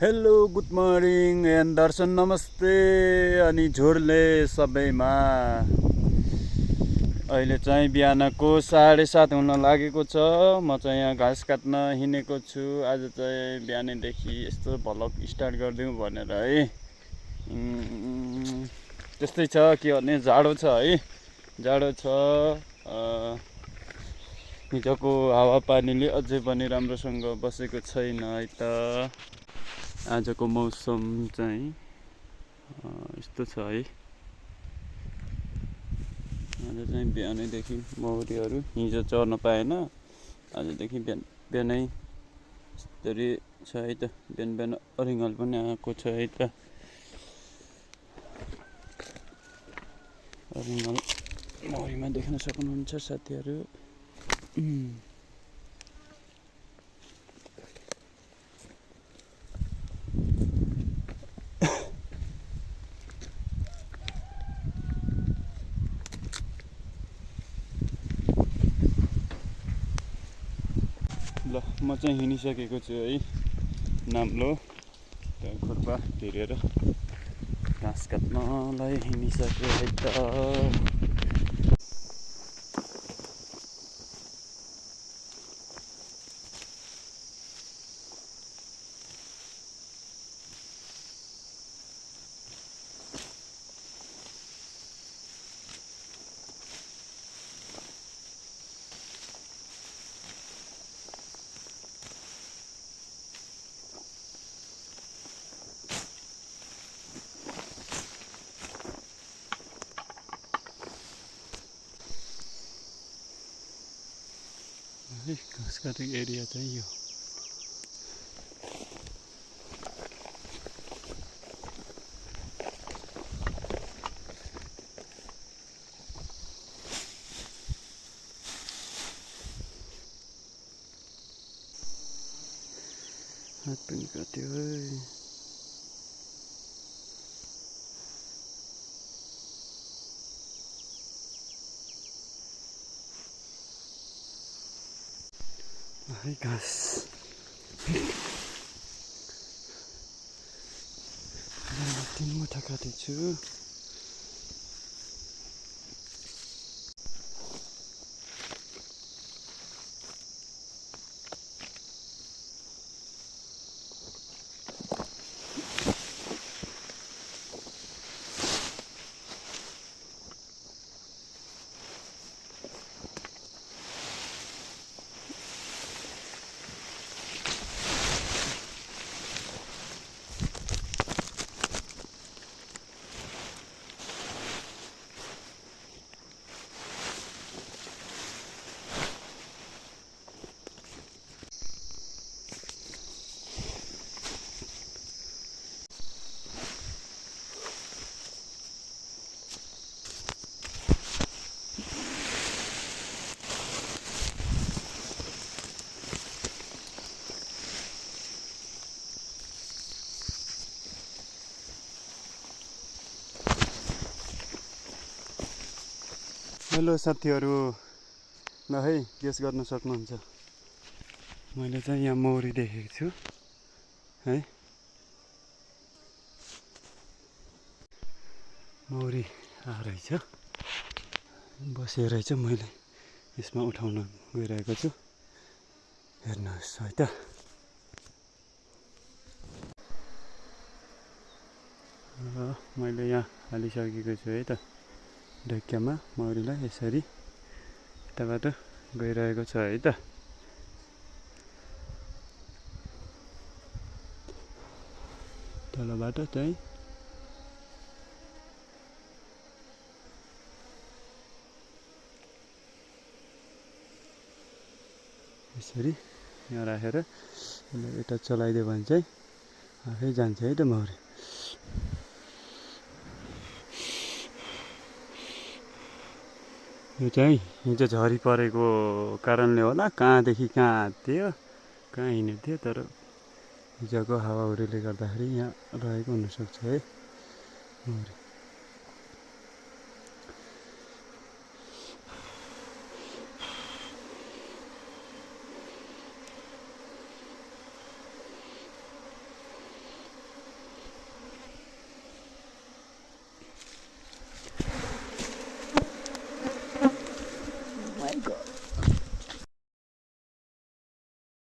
Hello good morning and दर्शन नमस्ते अनि झोरले सबैमा। अहिले चाहिँ बिहानको 7:30 हुन लागेको छ। म चाहिँ यहाँ घाँस काट्न हिँडेको छु। आज चाहिँ बिहानैदेखि यस्तो भ्लग स्टार्ट गरिदिउँ भनेर है। त्यस्तै छ के भने, जाडो छ है, जाडो छ। हिजोको हावापानीले अझै पनि राम्रोसँग बसेको छैन है त। आजको मौसम चाहिँ यस्तो छ है। आज चाहिँ बिहानैदेखि मौरीहरू हिजो चढ्न पाएन, आजदेखि बिहानै यस्तरी छ है त। बिहान बिहान अरिङ्गल पनि आएको छ है त। अरिङ्गल मौरीमा देख्न सक्नुहुन्छ साथीहरू। ल म चाहिँ हिँडिसकेको छु है। नाम्लो खुर्पा धिरेर घाँस काट्नलाई हिँडिसक्यो है त। घाँस काटेको एरिया चाहिँ यो। हात पनि काट्यो है। घाँस 3 मुठा काटेछु। हेलो साथीहरू, ल है गेस गर्न सक्नुहुन्छ मैले चाहिँ यहाँ मौरी देखेको छु है। मौरी रहेछ, बसेको रहेछ। मैले यसमा उठाउन गइरहेको छु, हेर्नुहोस् है त। मैले यहाँ हालिसकेको छु है त ढेक्कामा मौरीलाई। यसरी यताबाट गइरहेको छ है त। तलबाट चाहिँ यसरी यहाँ राखेर यता चलाइदियो भने चाहिँ आफै जान्छ है त मौरी। यो चाहिँ हिजो झरी परेको कारणले होला, कहाँदेखि कहाँ थियो, कहाँ हिँडेको थियो। तर हिजोको हावाहुरीले गर्दाखेरि यहाँ रहेको हुनसक्छ है मौरी।